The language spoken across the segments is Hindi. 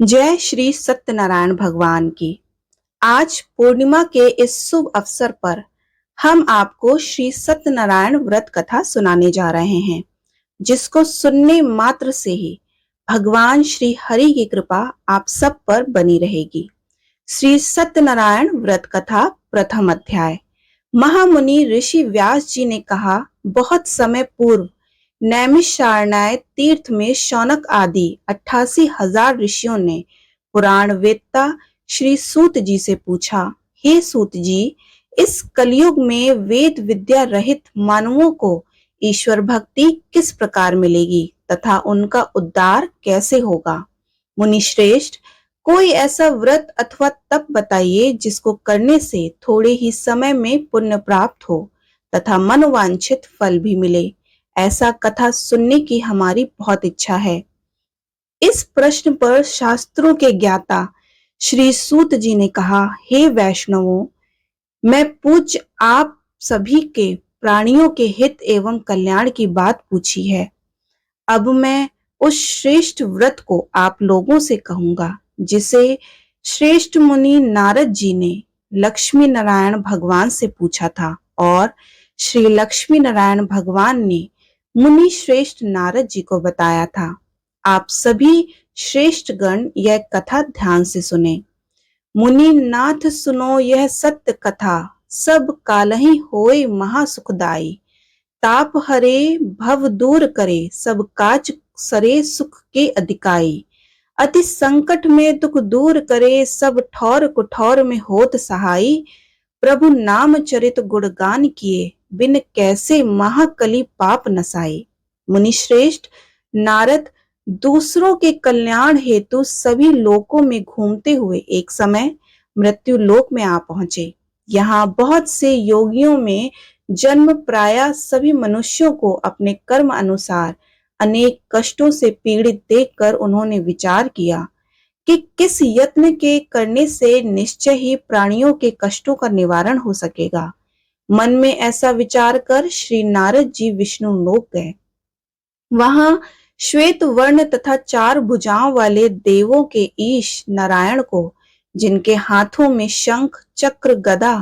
जय श्री सत्यनारायण भगवान की। आज पूर्णिमा के इस शुभ अवसर पर हम आपको श्री सत्यनारायण व्रत कथा सुनाने जा रहे हैं, जिसको सुनने मात्र से ही भगवान श्री हरि की कृपा आप सब पर बनी रहेगी। श्री सत्यनारायण व्रत कथा प्रथम अध्याय। महामुनि ऋषि व्यास जी ने कहा, बहुत समय पूर्व नैमिषारण्य तीर्थ में शौनक आदि 88,000 ऋषियों ने पुराण वेत्ता श्री सूत जी से पूछा, हे सूत जी, इस कलयुग में वेद विद्या रहित मानवों को ईश्वर भक्ति किस प्रकार मिलेगी तथा उनका उद्धार कैसे होगा। मुनि श्रेष्ठ, कोई ऐसा व्रत अथवा तप बताइए जिसको करने से थोड़े ही समय में पुण्य प्राप्त हो तथा मनोवांछित फल भी मिले। ऐसा कथा सुनने की हमारी बहुत इच्छा है। इस प्रश्न पर शास्त्रों के ज्ञाता श्री सूत जी ने कहा, हे वैष्णवों, मैं पूज्य आप सभी के प्राणियों के हित एवं कल्याण की बात पूछी है। अब मैं उस श्रेष्ठ व्रत को आप लोगों से कहूंगा जिसे श्रेष्ठ मुनि नारद जी ने लक्ष्मी नारायण भगवान से पूछा था और श्री लक्ष्मी नारायण भगवान ने मुनि श्रेष्ठ नारद जी को बताया था। आप सभी श्रेष्ठ गण यह कथा ध्यान से सुने। मुनि नाथ सुनो यह सत्य कथा, सब कालहि होए महासुखदाई। ताप हरे भव दूर करे, सब काज सरे सुख के अधिकाई। अति संकट में दुख दूर करे, सब ठौर कुठौर में होत सहाई। प्रभु नाम चरित गुणगान किए, बिन कैसे महाकली पाप नसाई। मुनि श्रेष्ठ नारद दूसरों के कल्याण हेतु सभी लोकों में घूमते हुए एक समय मृत्यु लोक में आ पहुंचे। यहाँ बहुत से योगियों में जन्म प्राय सभी मनुष्यों को अपने कर्म अनुसार अनेक कष्टों से पीड़ित देखकर उन्होंने विचार किया कि किस यत्न के करने से निश्चय ही प्राणियों के कष्टों का निवारण हो सकेगा। मन में ऐसा विचार कर श्री नारद जी विष्णु लोक गए। वहां श्वेत वर्ण तथा 4 भुजाओं वाले देवों के ईश नारायण को, जिनके हाथों में शंख चक्र गदा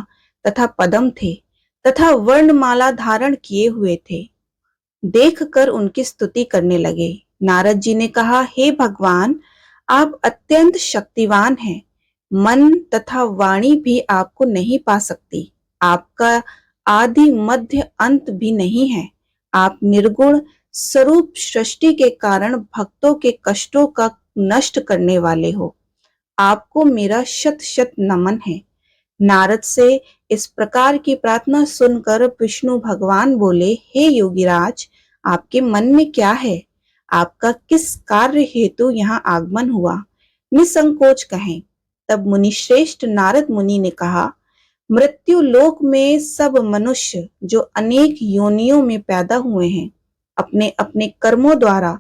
तथा पद्म थे तथा वर्णमाला धारण किए हुए थे, देखकर उनकी स्तुति करने लगे। नारद जी ने कहा, हे भगवान, आप अत्यंत शक्तिवान हैं। मन तथा वाणी भी आपको नहीं पा सकती। आपका आदि मध्य अंत भी नहीं है। आप निर्गुण स्वरूप सृष्टि के कारण भक्तों के कष्टों का नष्ट करने वाले हो। आपको मेरा शत शत नमन है। नारद से इस प्रकार की प्रार्थना सुनकर विष्णु भगवान बोले, हे योगीराज, आपके मन में क्या है? आपका किस कार्य हेतु यहाँ आगमन हुआ? निसंकोच कहें। तब मुनि श्रेष्ठ नारद मुनि ने कहा, मृत्यु लोक में सब मनुष्य जो अनेक योनियों में पैदा हुए हैं, अपने अपने कर्मों द्वारा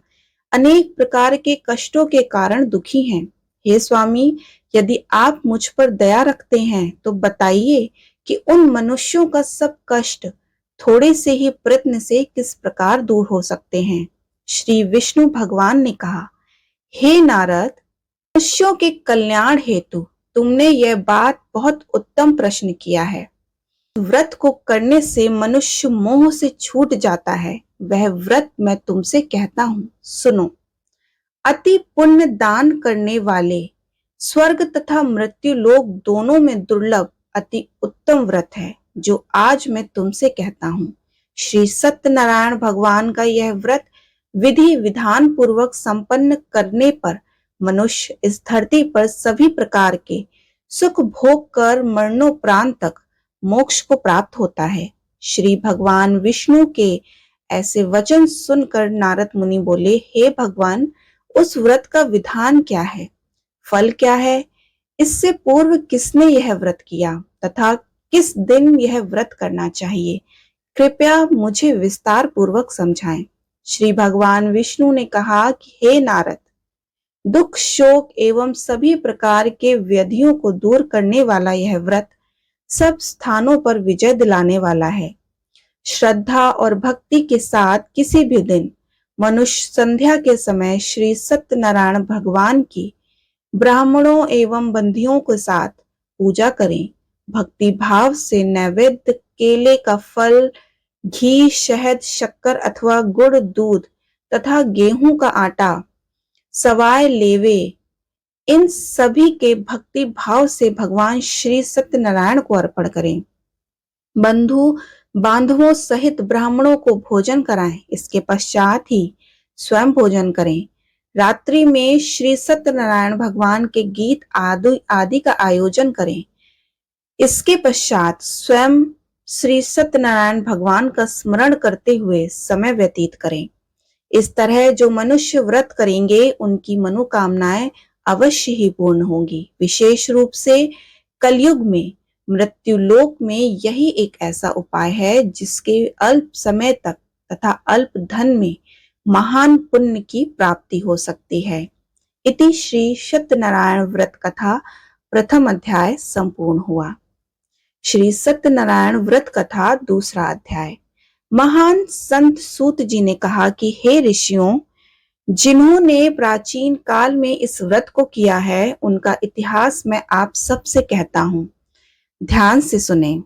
अनेक प्रकार के कष्टों के कारण दुखी हैं। हे स्वामी, यदि आप मुझ पर दया रखते हैं तो बताइए कि उन मनुष्यों का सब कष्ट थोड़े से ही प्रयत्न से किस प्रकार दूर हो सकते हैं। श्री विष्णु भगवान ने कहा, हे नारद, मनुष्यों के कल्याण हेतु तुमने यह बात बहुत उत्तम प्रश्न किया है। व्रत को करने से मनुष्य मोह से छूट जाता है, वह व्रत मैं तुमसे कहता हूं, सुनो। अति पुण्य दान करने वाले स्वर्ग तथा मृत्यु लोक दोनों में दुर्लभ अति उत्तम व्रत है जो आज मैं तुमसे कहता हूँ। श्री सत्यनारायण भगवान का यह व्रत विधि विधान पूर्वक संपन्न करने पर मनुष्य इस धरती पर सभी प्रकार के सुख भोग कर मरणोपरांत तक मोक्ष को प्राप्त होता है। श्री भगवान विष्णु के ऐसे वचन सुनकर नारद मुनि बोले, हे भगवान, उस व्रत का विधान क्या है, फल क्या है, इससे पूर्व किसने यह व्रत किया तथा किस दिन यह व्रत करना चाहिए, कृपया मुझे विस्तार पूर्वक समझाएं। श्री भगवान विष्णु ने कहा कि हे नारद, दुख शोक एवं सभी प्रकार के व्याधियों को दूर करने वाला यह व्रत सब स्थानों पर विजय दिलाने वाला है। श्रद्धा और भक्ति के साथ किसी भी दिन मनुष्य संध्या के समय श्री सत्यनारायण भगवान की ब्राह्मणों एवं बंधियों के साथ पूजा करें। भक्ति भाव से नैवेद्य केले का फल, घी, शहद, शक्कर अथवा गुड़, दूध तथा गेहूं का आटा, सवाय लेवे, इन सभी के भक्ति भाव से भगवान श्री सत्यनारायण को अर्पण करें। बंधु बांधवों सहित ब्राह्मणों को भोजन कराएं। इसके पश्चात ही स्वयं भोजन करें। रात्रि में श्री सत्यनारायण भगवान के गीत आदि आदि का आयोजन करें। इसके पश्चात स्वयं श्री सत्यनारायण भगवान का स्मरण करते हुए समय व्यतीत करें। इस तरह जो मनुष्य व्रत करेंगे उनकी मनोकामनाएं अवश्य ही पूर्ण होंगी। विशेष रूप से कलयुग में मृत्यु लोक में यही एक ऐसा उपाय है जिसके अल्प समय तक तथा अल्प धन में महान पुण्य की प्राप्ति हो सकती है। इति श्री सत्यनारायण व्रत कथा प्रथम अध्याय संपूर्ण हुआ। श्री सत्यनारायण व्रत कथा दूसरा अध्याय। महान संत सूत जी ने कहा कि हे ऋषियों, जिन्होंने प्राचीन काल में इस व्रत को किया है उनका इतिहास मैं आप सबसे कहता हूं, ध्यान से सुने।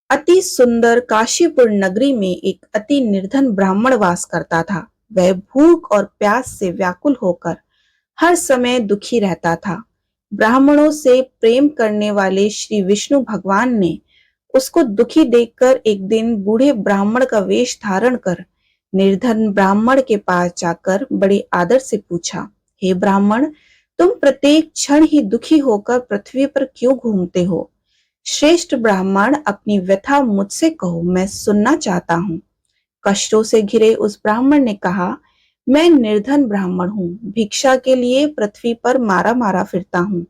अति सुंदर काशीपुर नगरी में एक अति निर्धन ब्राह्मण वास करता था। वह भूख और प्यास से व्याकुल होकर हर समय दुखी रहता था। ब्राह्मणों से प्रेम करने वाले श्री विष्णु भगवान ने उसको दुखी देखकर एक दिन बूढ़े ब्राह्मण का वेश धारण कर निर्धन ब्राह्मण के पास जाकर बड़े आदर से पूछा, हे ब्राह्मण, तुम प्रत्येक क्षण ही दुखी होकर पृथ्वी पर क्यों घूमते हो? श्रेष्ठ ब्राह्मण, अपनी व्यथा मुझसे कहो, मैं सुनना चाहता हूँ। कष्टों से घिरे उस ब्राह्मण ने कहा, मैं निर्धन ब्राह्मण हूँ, भिक्षा के लिए पृथ्वी पर मारा मारा फिरता हूँ।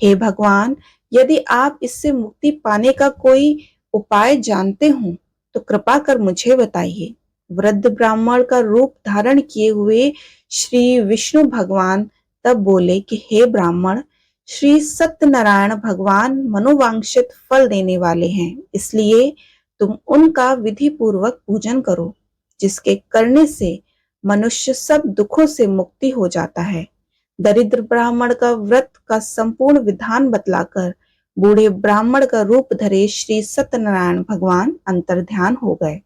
हे भगवान, यदि आप इससे मुक्ति पाने का कोई उपाय जानते हो तो कृपा कर मुझे बताइए। वृद्ध ब्राह्मण का रूप धारण किए हुए श्री विष्णु भगवान तब बोले कि हे ब्राह्मण, श्री सत्यनारायण भगवान मनोवांछित फल देने वाले हैं, इसलिए तुम उनका विधि पूर्वक पूजन करो, जिसके करने से मनुष्य सब दुखों से मुक्ति हो जाता है। दरिद्र ब्राह्मण का व्रत का संपूर्ण विधान बतलाकर बूढ़े ब्राह्मण का रूप धरे श्री सत्यनारायण भगवान अंतर्ध्यान हो गए।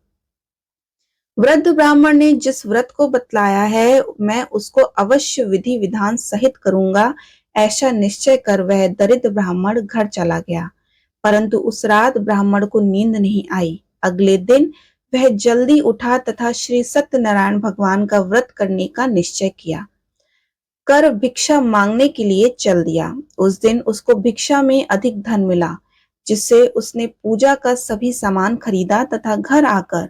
वृद्ध ब्राह्मण ने जिस व्रत को बतलाया है मैं उसको अवश्य विधि विधान सहित करूंगा, ऐसा निश्चय कर वह दरिद्र ब्राह्मण घर चला गया। परंतु उस रात ब्राह्मण को नींद नहीं आई। अगले दिन वह जल्दी उठा तथा श्री सत्यनारायण भगवान का व्रत करने का निश्चय किया कर भिक्षा मांगने के लिए चल दिया। उस दिन उसको भिक्षा में अधिक धन मिला, जिससे उसने पूजा का सभी सामान खरीदा तथा घर आकर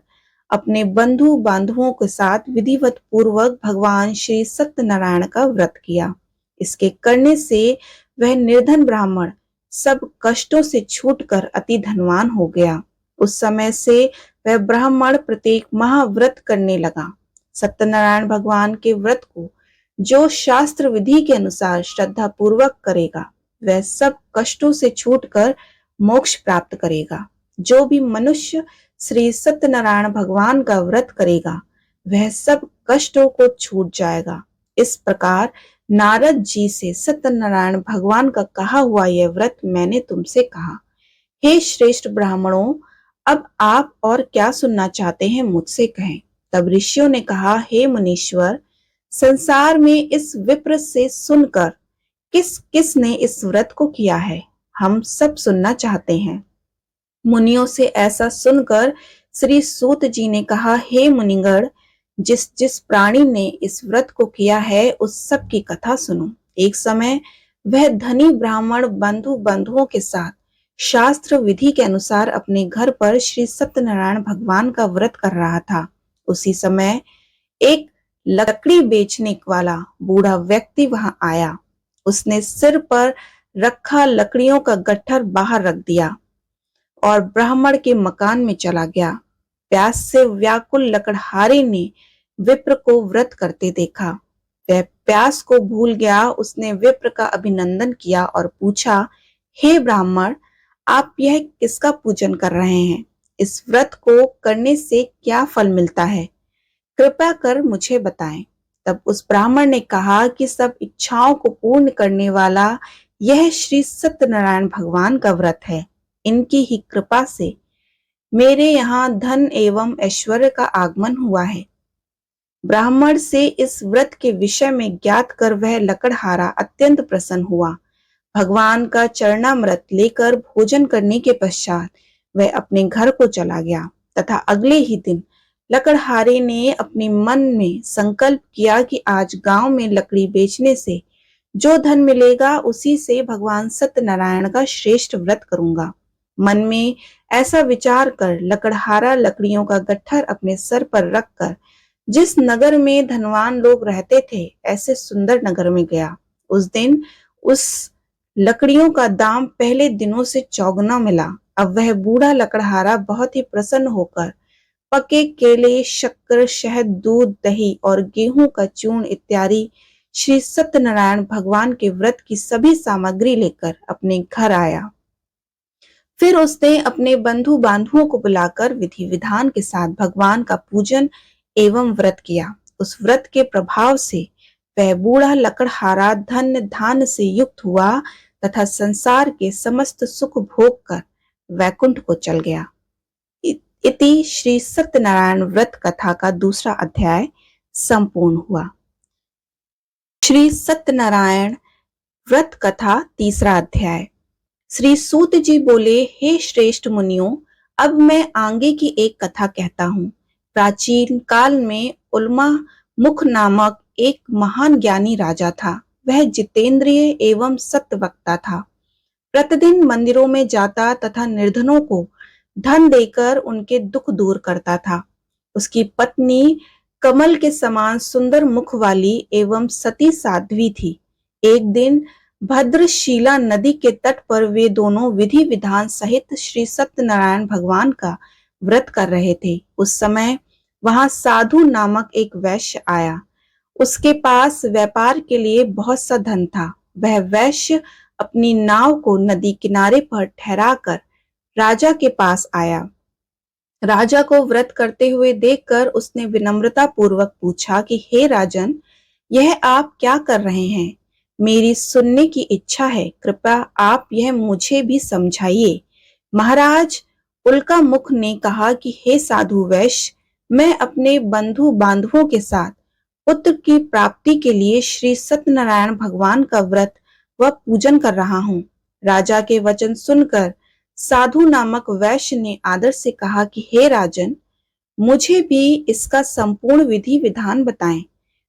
अपने बंधु बांधवों के साथ विधिवत पूर्वक भगवान श्री सत्यनारायण का व्रत किया। इसके करने से वह निर्धन ब्राह्मण सब कष्टों से छूटकर अति धनवान हो गया। उस समय से वह ब्राह्मण प्रत्येक महाव्रत करने लगा। सत्यनारायण भगवान के व्रत को जो शास्त्र विधि के अनुसार श्रद्धा पूर्वक करेगा वह सब कष्टों से छूटकर मोक्ष प्राप्त करेगा। जो भी मनुष्य श्री सत्यनारायण भगवान का व्रत करेगा वह सब कष्टों को छूट जाएगा। इस प्रकार नारद जी से सत्यनारायण भगवान का कहा हुआ यह व्रत मैंने तुमसे कहा। हे श्रेष्ठ ब्राह्मणों, अब आप और क्या सुनना चाहते हैं मुझसे कहें। तब ऋषियों ने कहा, हे मुनीश्वर, संसार में इस विप्र से सुनकर किस किस ने इस व्रत को किया है, हम सब सुनना चाहते हैं। मुनियों से ऐसा सुनकर श्री सूत जी ने कहा, हे मुनिगण, जिस जिस प्राणी ने इस व्रत को किया है उस सब की कथा सुनो। एक समय वह धनी ब्राह्मण बंधु बंधुओं के साथ शास्त्र विधि के अनुसार अपने घर पर श्री सत्यनारायण भगवान का व्रत कर रहा था। उसी समय एक लकड़ी बेचने वाला बूढ़ा व्यक्ति वहां आया। उसने सिर पर रखा लकड़ियों का गट्ठर बाहर रख दिया और ब्राह्मण के मकान में चला गया। प्यास से व्याकुल लकड़हारे ने विप्र को व्रत करते देखा। वह प्यास को भूल गया। उसने विप्र का अभिनंदन किया और पूछा, हे ब्राह्मण, आप यह किसका पूजन कर रहे हैं? इस व्रत को करने से क्या फल मिलता है? कृपया कर मुझे बताएं। तब उस ब्राह्मण ने कहा कि सब इच्छाओं को पूर्ण करने वाला यह श्री सत्यनारायण भगवान का व्रत है। इनकी ही कृपा से मेरे यहाँ धन एवं ऐश्वर्य का आगमन हुआ है। ब्राह्मण से इस व्रत के विषय में ज्ञात कर वह लकड़हारा अत्यंत प्रसन्न हुआ। भगवान का चरणामृत लेकर भोजन करने के पश्चात वह अपने घर को चला गया तथा अगले ही दिन लकड़हारे ने अपने मन में संकल्प किया कि आज गांव में लकड़ी बेचने से जो धन मिलेगा उसी से भगवान सत्यनारायण का श्रेष्ठ व्रत करूंगा। मन में ऐसा विचार कर लकड़हारा लकड़ियों का गट्ठर अपने सर पर रखकर जिस नगर में धनवान लोग रहते थे ऐसे सुंदर नगर में गया। उस दिन उस लकड़ियों का दाम पहले दिनों से चौगुना मिला। अब वह बूढ़ा लकड़हारा बहुत ही प्रसन्न होकर पके केले, शक्कर, शहद, दूध, दही और गेहूं का चूर्ण इत्यादि श्री सत्यनारायण भगवान के व्रत की सभी सामग्री लेकर अपने घर आया। फिर उसने अपने बंधु बांधुओं को बुलाकर विधि विधान के साथ भगवान का पूजन एवं व्रत किया। उस व्रत के प्रभाव से वह बूढ़ा लकड़हारा धन धान से युक्त हुआ तथा संसार के समस्त सुख भोग कर वैकुंठ को चल गया। इति श्री सत्यनारायण व्रत कथा का दूसरा अध्याय संपूर्ण हुआ। श्री सत्यनारायण व्रत कथा तीसरा अध्याय। श्री सूत जी बोले, हे श्रेष्ठ मुनियों, अब मैं आगे की एक कथा कहता हूँ। प्राचीन काल में उल्मा मुख नामक एक महान ज्ञानी राजा था। वह जितेंद्रिय एवं सत्यवक्ता था। प्रतिदिन मंदिरों में जाता तथा निर्धनों को धन देकर उनके दुख दूर करता था। उसकी पत्नी कमल के समान सुंदर मुख वाली एवं सती साध्वी थी। एक दिन भद्रशीला नदी के तट पर वे दोनों विधि विधान सहित श्री सत्यनारायण भगवान का व्रत कर रहे थे। उस समय वहां साधु नामक एक वैश्य आया। उसके पास व्यापार के लिए बहुत सा धन था। वह वैश्य अपनी नाव को नदी किनारे पर ठहराकर राजा के पास आया। राजा को व्रत करते हुए देखकर उसने विनम्रता पूर्वक पूछा कि हे राजन, यह आप क्या कर रहे हैं? मेरी सुनने की इच्छा है, कृपया आप यह मुझे भी समझाइए। महाराज उल्का मुख ने कहा कि हे साधु वैश्य, मैं अपने बंधु बांधवों के साथ पुत्र की प्राप्ति के लिए श्री सत्यनारायण भगवान का व्रत व पूजन कर रहा हूँ। राजा के वचन सुनकर साधु नामक वैश्य ने आदर से कहा कि हे राजन, मुझे भी इसका संपूर्ण विधि विधान बताएं।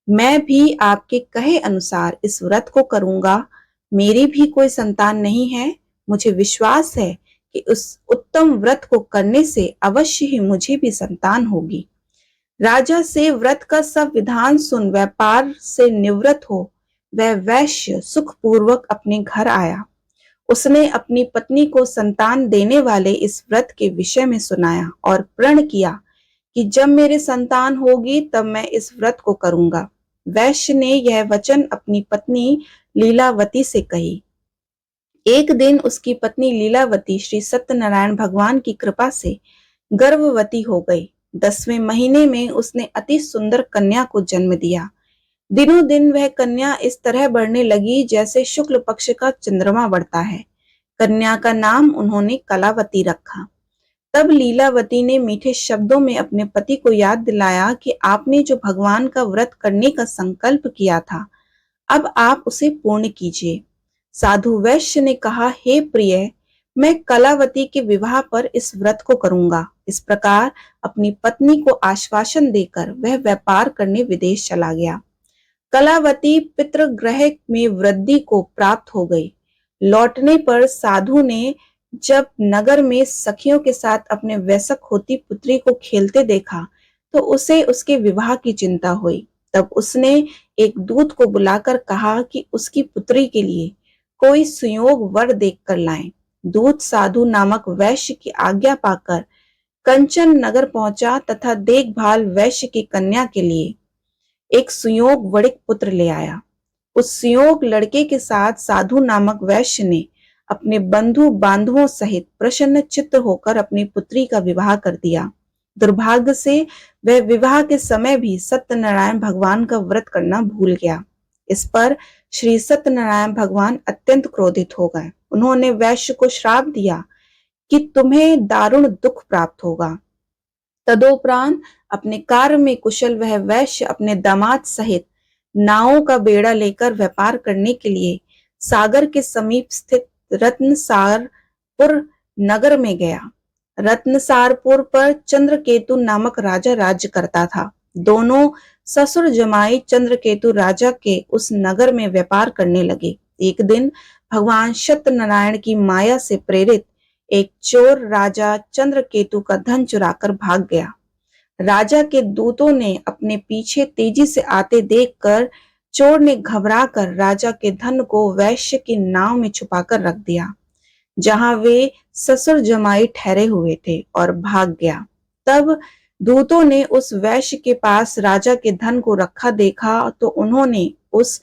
मैं भी आपके कहे अनुसार इस व्रत को करूंगा। मेरी भी कोई संतान नहीं है। मुझे विश्वास है कि उस उत्तम व्रत को करने से अवश्य ही मुझे भी संतान होगी। राजा से व्रत का सब विधान सुन व्यापार से निवृत्त हो वह वैश्य सुखपूर्वक अपने घर आया। उसने अपनी पत्नी को संतान देने वाले इस व्रत के विषय में सुनाया और प्रण किया कि जब मेरे संतान होगी तब मैं इस व्रत को करूंगा। वैश्य ने यह वचन अपनी पत्नी लीलावती से कही। एक दिन उसकी पत्नी लीलावती श्री सत्यनारायण भगवान की कृपा से गर्भवती हो गई। 10वें महीने में उसने अति सुंदर कन्या को जन्म दिया। दिनों दिन वह कन्या इस तरह बढ़ने लगी जैसे शुक्ल पक्ष का चंद्रमा बढ़ता है। कन्या का नाम उन्होंने कलावती रखा। तब लीलावती ने मीठे शब्दों में अपने पति को याद दिलाया कि आपने जो भगवान का व्रत करने का संकल्प किया था, अब आप उसे पूर्ण कीजिए। साधु वैश्य ने कहा, हे प्रिय, मैं कलावती के विवाह पर इस व्रत को करूंगा। इस प्रकार अपनी पत्नी को आश्वासन देकर वह व्यापार करने विदेश चला गया। कलावती पितृगृह में वृद्धि को प्राप्त हो गई। लौटने पर साधु ने जब नगर में सखियों के साथ अपने वयस्क होती पुत्री को खेलते देखा तो उसे उसके विवाह की चिंता हुई। तब उसने एक दूत को बुलाकर कहा कि उसकी पुत्री के लिए कोई सुयोग वर देखकर लाएं। दूत साधु नामक वैश्य की आज्ञा पाकर कंचन नगर पहुंचा तथा देखभाल वैश्य की कन्या के लिए एक सुयोग वड़िक पुत्र ले आया। उस सुयोग लड़के के साथ साधु नामक वैश्य ने अपने बंधु बांधवों सहित प्रसन्न चित्त होकर अपनी पुत्री का विवाह कर दिया। दुर्भाग्य से वह विवाह के समय भी सत्यनारायण भगवान का व्रत करना भूल गया। इस पर श्री सत्यनारायण भगवान अत्यंत क्रोधित हो गए। उन्होंने वैश्य को श्राप दिया कि तुम्हें दारुण दुख प्राप्त होगा। तदोपरांत अपने कार्य में कुशल वह वैश्य अपने दामाद सहित नावों का बेड़ा लेकर व्यापार करने के लिए सागर के समीप स्थित रत्नसारपुर नगर में गया। रत्नसारपुर पर चंद्रकेतु नामक राजा राज्य करता था। दोनों ससुर जमाई चंद्रकेतु राजा के उस नगर में व्यापार करने लगे। एक दिन भगवान सत्यनारायण की माया से प्रेरित एक चोर राजा चंद्रकेतु का धन चुराकर भाग गया। राजा के दूतों ने अपने पीछे तेजी से आते देखकर चोर ने घबराकर राजा के धन को वैश्य की नाव में छुपाकर रख दिया, जहां वे ससुर जमाई ठहरे हुए थे, और भाग गया। तब दूतों ने उस वैश्य के पास राजा के धन को रखा देखा तो उन्होंने उस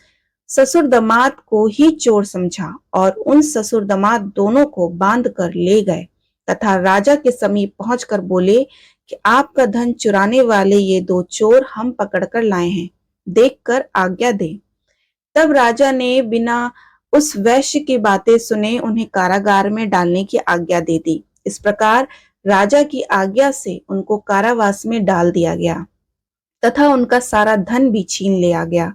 ससुर दामाद को ही चोर समझा और उन ससुर दामाद दोनों को बांधकर ले गए तथा राजा के समीप पहुंचकर बोले कि आपका धन चुराने वाले ये दो चोर हम पकड़कर लाए हैं, देखकर आज्ञा दे। तब राजा ने बिना उस वैश्य की बातें सुने उन्हें कारागार में डालने की आज्ञा दे दी। इस प्रकार राजा की आज्ञा से उनको कारावास में डाल दिया गया तथा उनका सारा धन भी छीन लिया गया।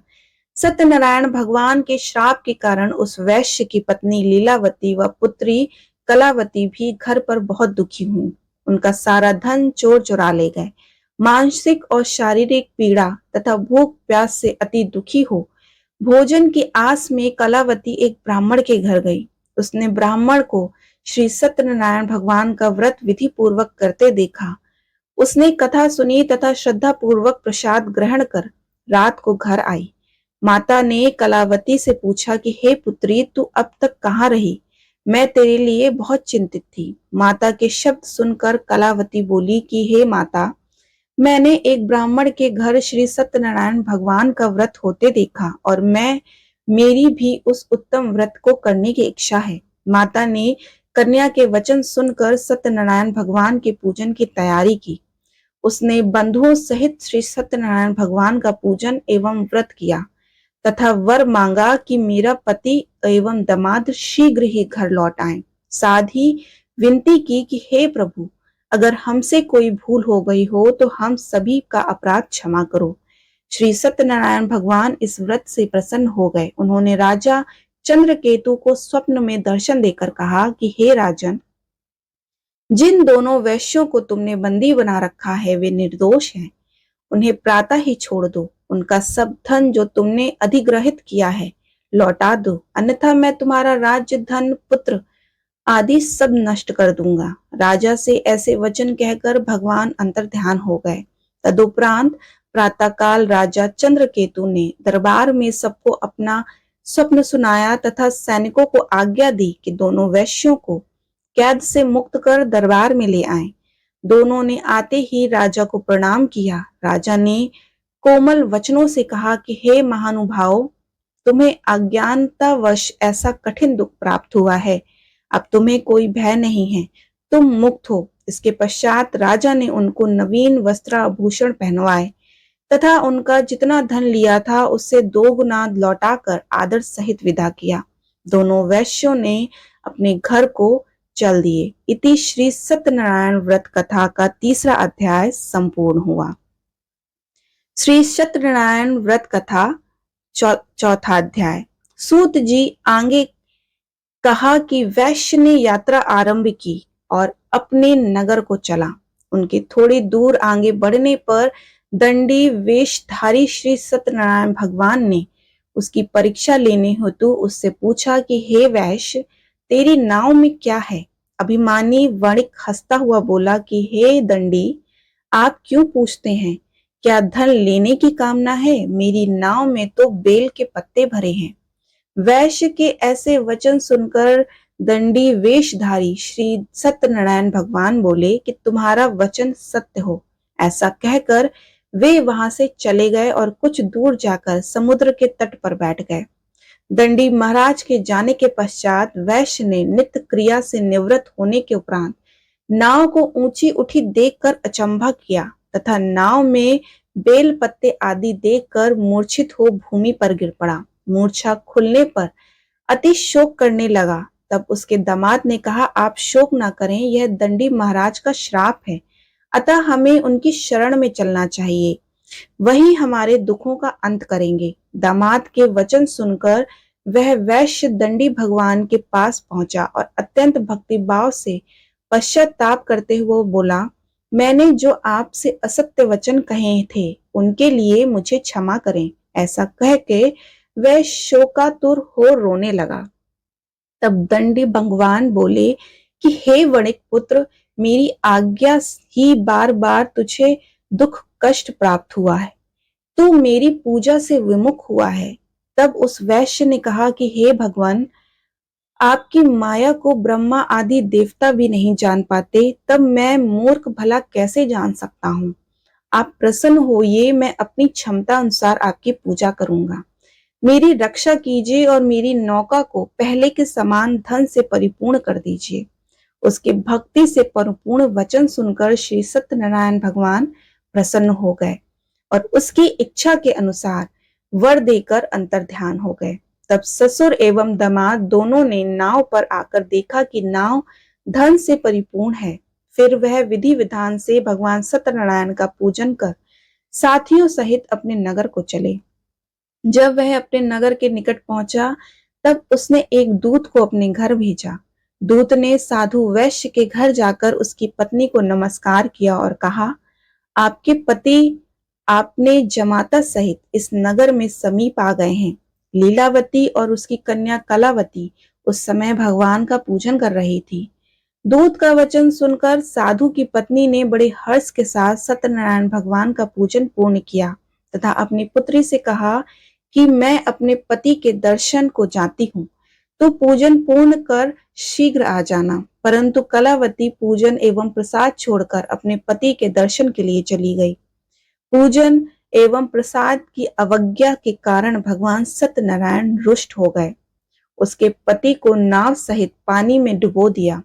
सत्यनारायण भगवान के श्राप के कारण उस वैश्य की पत्नी लीलावती व पुत्री कलावती भी घर पर बहुत दुखी हुई। उनका सारा धन चोर चुरा ले गए। मानसिक और शारीरिक पीड़ा तथा भूख प्यास से अति दुखी हो भोजन की आस में कलावती एक ब्राह्मण के घर गई। उसने ब्राह्मण को श्री सत्यनारायण भगवान का व्रत विधि पूर्वक करते देखा। उसने कथा सुनी तथा श्रद्धा पूर्वक प्रसाद ग्रहण कर रात को घर आई। माता ने कलावती से पूछा कि हे पुत्री, तू अब तक कहाँ रही? मैं तेरे लिए बहुत चिंतित थी। माता के शब्द सुनकर कलावती बोली कि हे माता, मैंने एक ब्राह्मण के घर श्री सत्यनारायण भगवान का व्रत होते देखा और मेरी भी उस उत्तम व्रत को करने की इच्छा है। माता ने कन्या के वचन सुनकर सत्यनारायण भगवान के पूजन की तैयारी की। उसने बंधुओं सहित श्री सत्यनारायण भगवान का पूजन एवं व्रत किया तथा वर मांगा कि मेरा पति एवं दामाद शीघ्र ही घर लौट आए। साथ ही विनती की कि हे प्रभु, अगर हमसे कोई भूल हो गई हो तो हम सभी का अपराध क्षमा करो। श्री सत्यनारायण भगवान इस व्रत से प्रसन्न हो गए। उन्होंने राजा चंद्रकेतु को स्वप्न में दर्शन देकर कहा कि हे राजन, जिन दोनों वैश्यों को तुमने बंदी बना रखा है वे निर्दोष हैं। उन्हें प्रातः ही छोड़ दो। उनका सब धन जो तुमने अधिग्रहित किया है लौटा दो, अन्यथा मैं तुम्हारा राज्य, धन, पुत्र आदि सब नष्ट कर दूंगा। राजा से ऐसे वचन कहकर भगवान अंतर्ध्यान हो गए। तदुपरांत प्रातःकाल राजा चंद्रकेतु ने दरबार में सबको अपना स्वप्न सुनाया तथा सैनिकों को आज्ञा दी कि दोनों वैश्यों को कैद से मुक्त कर दरबार में ले आए। दोनों ने आते ही राजा को प्रणाम किया। राजा ने कोमल वचनों से कहा कि हे महानुभाव, तुम्हें अज्ञानतावश ऐसा कठिन दुख प्राप्त हुआ है। अब तुम्हें कोई भय नहीं है, तुम मुक्त हो। इसके पश्चात राजा ने उनको नवीन वस्त्र आभूषण पहनवाए तथा उनका जितना धन लिया था उससे 2 गुना लौटाकर आदर सहित विदा किया। दोनों वैश्यों ने अपने घर को चल दिए। इति श्री सत्यनारायण व्रत कथा का 3रा अध्याय संपूर्ण हुआ। श्री सत्यनारायण व्रत कथा 4था अध्याय। सूत जी आगे कहा कि वैश्य ने यात्रा आरंभ की और अपने नगर को चला। उनके थोड़ी दूर आगे बढ़ने पर दंडी वेशधारी श्री सत्यनारायण भगवान ने उसकी परीक्षा लेने हेतु उससे पूछा कि हे वैश्य, तेरी नाव में क्या है? अभिमानी वणिक हंसता हुआ बोला कि हे दंडी, आप क्यों पूछते हैं? क्या धन लेने की कामना है? मेरी नाव में तो बेल के पत्ते भरे हैं। वैश्य के ऐसे वचन सुनकर दंडी वेशधारी श्री सत्यनारायण भगवान बोले कि तुम्हारा वचन सत्य हो। ऐसा कहकर वे वहां से चले गए और कुछ दूर जाकर समुद्र के तट पर बैठ गए। दंडी महाराज के जाने के पश्चात वैश्य ने नित्य क्रिया से निवृत्त होने के उपरांत नाव को ऊंची उठी देखकर अचंभा किया तथा नाव में बेल पत्ते आदि देखकर मूर्छित हो भूमि पर गिर पड़ा। मूर्छा खुलने पर अति शोक करने लगा। तब उसके दामाद ने कहा, आप शोक ना करें, यह दंडी महाराज का श्राप है, अतः हमें उनकी शरण में चलना चाहिए, वही हमारे दुखों का अंत करेंगे। दामाद के वचन सुनकर वह वैश्य दंडी भगवान के पास पहुंचा और अत्यंत भक्तिभाव से पश्चाताप करते हुए बोला, मैंने जो आपसे असत्य वचन कहे थे उनके लिए मुझे क्षमा करें। ऐसा कह के वह शोकातुर हो रोने लगा। तब दंडी भगवान बोले कि हे वणिक पुत्र, मेरी आज्ञा ही बार बार तुझे दुख कष्ट प्राप्त हुआ है, तू मेरी पूजा से विमुख हुआ है। तब उस वैश्य ने कहा कि हे भगवान, आपकी माया को ब्रह्मा आदि देवता भी नहीं जान पाते, तब मैं मूर्ख भला कैसे जान सकता हूँ। आप प्रसन्न होइए, मैं अपनी क्षमता अनुसार आपकी पूजा करूंगा। मेरी रक्षा कीजिए और मेरी नौका को पहले के समान धन से परिपूर्ण कर दीजिए। उसके भक्ति से परिपूर्ण वचन सुनकर श्री सत्यनारायण भगवान प्रसन्न हो गए और उसकी इच्छा के अनुसार वर देकर अंतर्ध्यान हो गए। तब ससुर एवं दामाद दोनों ने नाव पर आकर देखा कि नाव धन से परिपूर्ण है। फिर वह विधि विधान से भगवान सत्यनारायण का पूजन कर साथियों सहित अपने नगर को चले। जब वह अपने नगर के निकट पहुंचा, तब उसने एक दूत को अपने घर भेजा। दूत ने साधु वैश्य के घर जाकर उसकी पत्नी को नमस्कार किया और कहा, आपके पति आपने जमाता सहित इस नगर में समीप आ गए हैं। लीलावती और उसकी कन्या कलावती उस समय भगवान का पूजन कर रही थी। दूत का वचन सुनकर साधु की पत्नी ने बड़े हर्ष के साथ सत्यनारायण भगवान का पूजन पूर्ण किया तथा अपनी पुत्री से कहा कि मैं अपने पति के दर्शन को जाती हूँ, तो पूजन पूर्ण कर शीघ्र आ जाना। परंतु कलावती पूजन एवं प्रसाद छोड़कर अपने पति के दर्शन के लिए चली गई। पूजन एवं प्रसाद की अवज्ञा के कारण भगवान सत्यनारायण रुष्ट हो गए। उसके पति को नाव सहित पानी में डुबो दिया।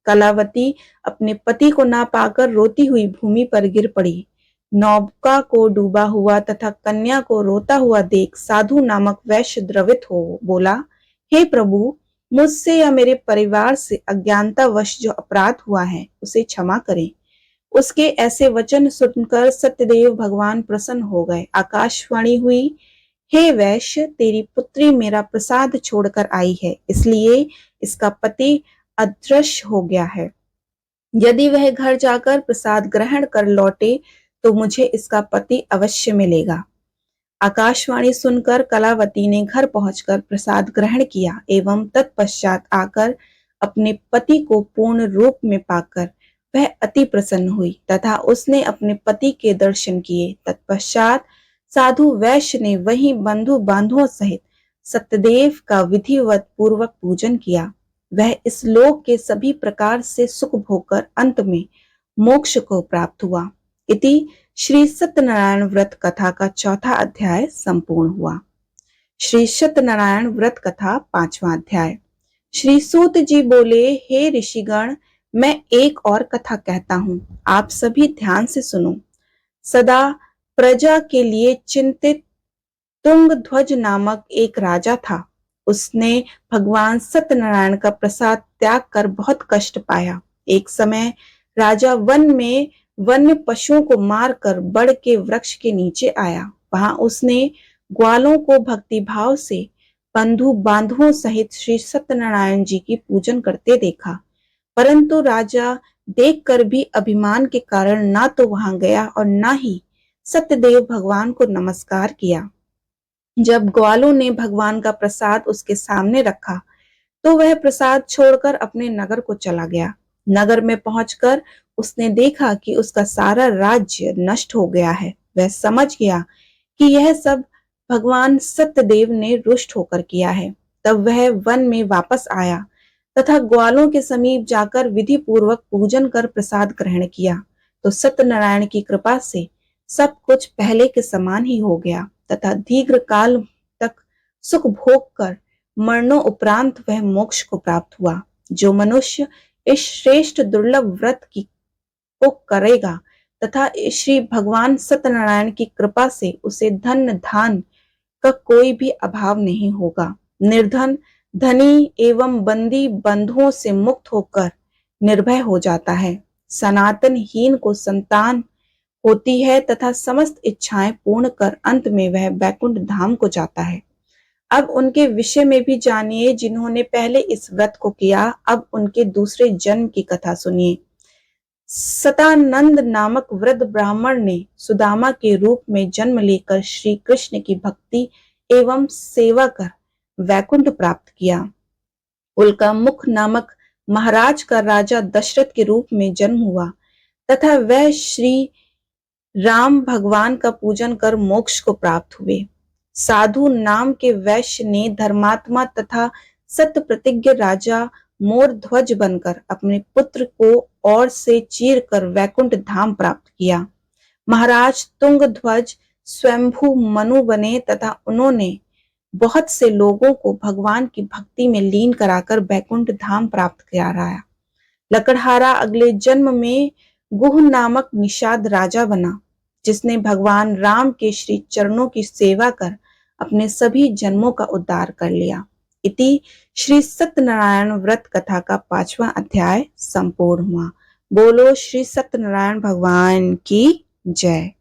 कलावती अपने पति को ना पाकर रोती हुई भूमि पर गिर पड़ी। नौका को डूबा हुआ तथा कन्या को रोता हुआ देख साधु नामक वैश्य द्रवित हो बोला, हे प्रभु, मुझसे या मेरे परिवार से अज्ञानतावश जो अपराध हुआ है उसे क्षमा करें। उसके ऐसे वचन सुनकर सत्यदेव भगवान प्रसन्न हो गए। आकाशवाणी हुई, हे वैश्य, तेरी पुत्री मेरा प्रसाद छोड़कर आई है, इसलिए इसका पति अदृश्य हो गया है। यदि वह घर जाकर प्रसाद ग्रहण कर लौटे तो मुझे इसका पति अवश्य मिलेगा। आकाशवाणी सुनकर कलावती ने घर पहुंचकर प्रसाद ग्रहण किया एवं तत्पश्चात आकर अपने पति को पूर्ण रूप में पाकर वह अति प्रसन्न हुई तथा उसने अपने पति के दर्शन किए। तत्पश्चात साधु वैश्य ने वहीं बंधु बांधुओं सहित सत्यदेव का विधिवत पूर्वक पूजन किया। वह इस लोक के सभी प्रकार से सुख भोगकर अंत में मोक्ष को प्राप्त हुआ। इति श्री सत्यनारायण व्रत कथा का चौथा अध्याय संपूर्ण हुआ। श्री सत्यनारायण व्रत कथा पांचवा अध्याय। श्री सूत जी बोले, हे ऋषिगण, मैं एक और कथा कहता हूँ, आप सभी ध्यान से सुनो। सदा प्रजा के लिए चिंतित तुंगध्वज नामक एक राजा था। उसने भगवान सत्यनारायण का प्रसाद त्याग कर बहुत कष्ट पाया। एक समय राजा वन में वन्य पशुओं को मारकर बड़ के वृक्ष के नीचे आया। वहां उसने ग्वालों को भक्ति भाव से बंधु बांधुओं सहित श्री सत्यनारायण जी की पूजन करते देखा। परंतु राजा देखकर भी अभिमान के कारण ना तो वहां गया और ना ही सत्यदेव भगवान को नमस्कार किया। जब ग्वालों ने भगवान का प्रसाद उसके सामने रखा तो वह प्रसाद छोड़कर अपने नगर को चला गया। नगर में पहुंचकर उसने देखा कि उसका सारा राज्य नष्ट हो गया है। वह समझ गया कि यह सब भगवान सत्यदेव ने रुष्ट होकर किया है। तब वह वन में वापस आया तथा ग्वालों के समीप जाकर विधि पूर्वक पूजन कर प्रसाद ग्रहण किया तो सत्यनारायण की कृपा से सब कुछ पहले के समान ही हो गया तथा दीर्घ काल तक सुख भोग कर मरणों उपरांत वह मोक्ष को प्राप्त हुआ। जो मनुष्य इस श्रेष्ठ दुर्लभ व्रत की को करेगा तथा श्री भगवान सत्यनारायण की कृपा से उसे धन धान का कोई भी अभाव नहीं होगा। निर्धन धनी एवं बंदी बंधुओं से मुक्त होकर निर्भय हो जाता है। सनातनहीन को संतान होती है तथा समस्त इच्छाएं पूर्ण कर अंत में वह बैकुंठ धाम को जाता है। अब उनके विषय में भी जानिए जिन्होंने पहले इस व्रत को किया। अब उनके दूसरे जन्म की कथा सुनिए। सतानंद नामक वृद्ध ब्राह्मण ने सुदामा के रूप में जन्म लेकर श्री कृष्ण की भक्ति एवं सेवा कर वैकुंठ प्राप्त किया। उल्का मुख नामक महाराज का राजा दशरथ के रूप में जन्म हुआ तथा वह श्री राम भगवान का पूजन कर मोक्ष को प्राप्त हुए। साधु नाम के वैश्य ने धर्मात्मा तथा सत्य प्रतिज्ञ राजा मोर ध्वज बनकर अपने पुत्र को और से चीर कर वैकुंठ धाम प्राप्त किया। महाराज तुंग ध्वज स्वयंभू मनु बने तथा उन्होंने बहुत से लोगों को भगवान की भक्ति में लीन कराकर वैकुंठ धाम प्राप्त कराया। लकड़हारा अगले जन्म में गुह नामक निषाद राजा बना, जिसने भगवान राम के श्री चरणों की सेवा कर अपने सभी जन्मों का उद्धार कर लिया। इति श्री सत्यनारायण व्रत कथा का 5वां अध्याय संपूर्ण हुआ। बोलो श्री सत्यनारायण भगवान की जय।